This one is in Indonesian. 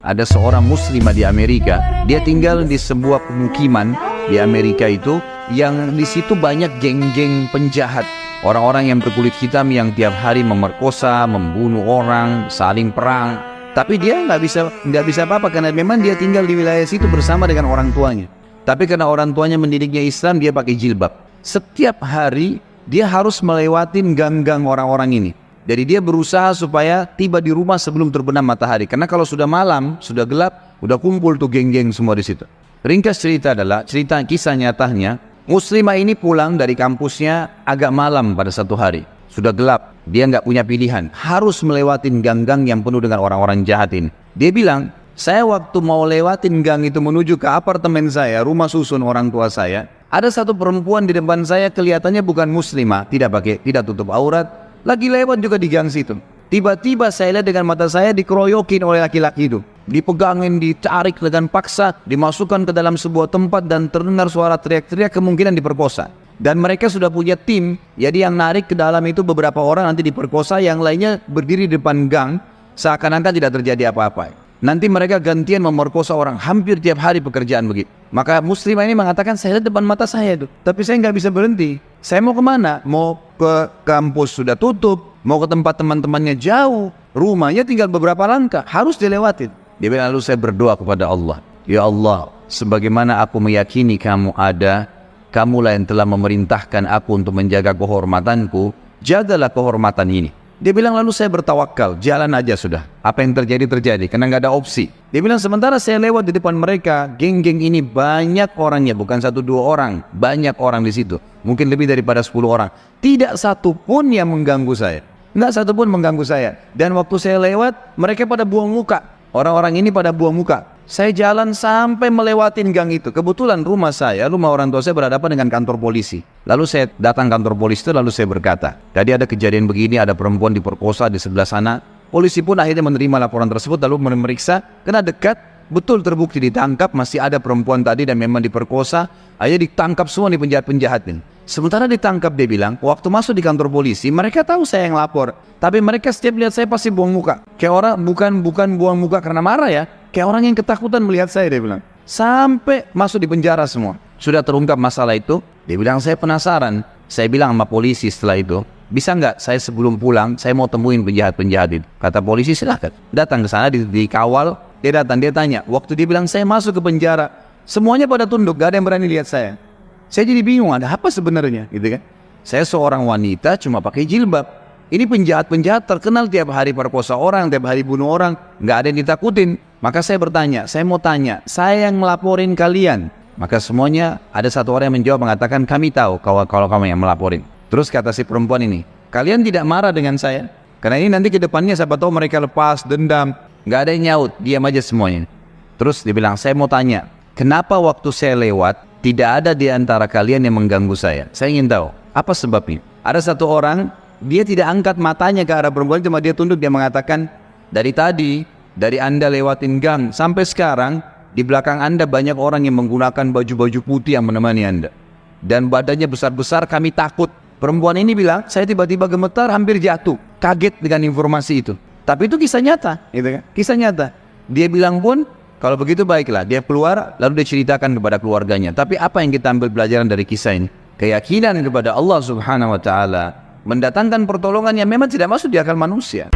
ada seorang muslimah di Amerika. Dia tinggal di sebuah pemukiman di Amerika itu, yang di situ banyak geng-geng penjahat, orang-orang yang berkulit hitam yang tiap hari memerkosa, membunuh orang, saling perang. Tapi dia nggak bisa apa-apa karena memang dia tinggal di wilayah situ bersama dengan orang tuanya. Tapi karena orang tuanya mendidiknya Islam, dia pakai jilbab. Setiap hari dia harus melewati gang-gang orang-orang ini. Jadi dia berusaha supaya tiba di rumah sebelum terbenam matahari. Karena kalau sudah malam, sudah gelap, udah kumpul tuh geng-geng semua di situ. Ringkas cerita adalah, cerita kisah nyatanya, muslimah ini pulang dari kampusnya agak malam pada satu hari. Sudah gelap, dia nggak punya pilihan. Harus melewatin gang-gang yang penuh dengan orang-orang jahat ini. Dia bilang, saya waktu mau lewatin gang itu menuju ke apartemen saya, rumah susun orang tua saya, ada satu perempuan di depan saya kelihatannya bukan muslimah, tidak tutup aurat, lagi lewat juga di gang situ. Tiba-tiba saya lihat dengan mata saya dikeroyokin oleh laki-laki itu. Dipegangin, ditarik dengan paksa, dimasukkan ke dalam sebuah tempat dan terdengar suara teriak-teriak, kemungkinan diperkosa. Dan mereka sudah punya tim, jadi yang narik ke dalam itu beberapa orang nanti diperkosa, yang lainnya berdiri di depan gang, seakan-akan tidak terjadi apa-apa. Nanti mereka gantian memerkosa orang, hampir tiap hari pekerjaan begitu. Maka muslimah ini mengatakan, saya lihat depan mata saya itu, tapi saya nggak bisa berhenti. Saya mau kemana? Mau ke kampus sudah tutup, mau ke tempat teman-temannya jauh, rumahnya tinggal beberapa langkah, harus dilewatin. Dia bilang, lalu saya berdoa kepada Allah, ya Allah, sebagaimana aku meyakini kamu ada, kamulah yang telah memerintahkan aku untuk menjaga kehormatanku, jagalah kehormatan ini. Dia bilang, lalu saya bertawakal, jalan aja sudah. Apa yang terjadi, terjadi, karena nggak ada opsi. Dia bilang, sementara saya lewat di depan mereka, geng-geng ini banyak orangnya, bukan 1-2 orang, banyak orang di situ. Mungkin lebih daripada 10 orang. Tidak satu pun yang mengganggu saya. Nggak satu pun mengganggu saya. Dan waktu saya lewat, mereka pada buang muka. Orang-orang ini pada buang muka. Saya jalan sampai melewatin gang itu. Kebetulan rumah orang tua saya berhadapan dengan kantor polisi. Lalu saya datang kantor polisi itu, lalu saya berkata, tadi ada kejadian begini, ada perempuan diperkosa di sebelah sana. Polisi pun akhirnya menerima laporan tersebut, lalu memeriksa, kena dekat, betul terbukti ditangkap, masih ada perempuan tadi dan memang diperkosa. Akhirnya ditangkap semua di penjahat-penjahat ini. Sementara ditangkap, dia bilang, waktu masuk di kantor polisi, mereka tahu saya yang lapor. Tapi mereka setiap lihat saya pasti buang muka. Kayak orang, bukan buang muka karena marah ya. Kayak orang yang ketakutan melihat saya, dia bilang. Sampai masuk di penjara semua. Sudah terungkap masalah itu, dia bilang, saya penasaran. Saya bilang sama polisi setelah itu, bisa nggak saya sebelum pulang, saya mau temuin penjahat-penjahat itu. Kata polisi, silahkan. Datang ke sana, dikawal, dia datang, dia tanya. Waktu dia bilang, saya masuk ke penjara, semuanya pada tunduk, gak ada yang berani lihat saya. Saya jadi bingung, ada apa sebenarnya, gitu kan? Saya seorang wanita cuma pakai jilbab. Ini penjahat-penjahat terkenal tiap hari perkosa orang, tiap hari bunuh orang, nggak ada yang ditakutin. Maka saya bertanya, saya mau tanya, saya yang melaporin kalian. Maka semuanya ada satu orang yang menjawab mengatakan, kami tahu kalau kamu yang melaporin. Terus kata si perempuan ini, kalian tidak marah dengan saya? Karena ini nanti ke depannya siapa tahu mereka lepas dendam. Nggak ada yang nyaut, diam aja semuanya. Terus dia bilang, saya mau tanya, kenapa waktu saya lewat tidak ada di antara kalian yang mengganggu saya? Saya ingin tahu, apa sebabnya? Ada satu orang, dia tidak angkat matanya ke arah perempuan, cuma dia tunduk, dia mengatakan, dari tadi, dari Anda lewatin gang, sampai sekarang, di belakang Anda banyak orang yang menggunakan baju-baju putih yang menemani Anda. Dan badannya besar-besar, kami takut. Perempuan ini bilang, saya tiba-tiba gemetar, hampir jatuh. Kaget dengan informasi itu. Tapi itu kisah nyata, gitu kan? Kisah nyata. Dia bilang pun, kalau begitu baiklah, dia keluar, lalu dia ceritakan kepada keluarganya. Tapi apa yang kita ambil pelajaran dari kisah ini? Keyakinan kepada Allah Subhanahu wa Ta'ala mendatangkan pertolongan yang memang tidak masuk di akal manusia.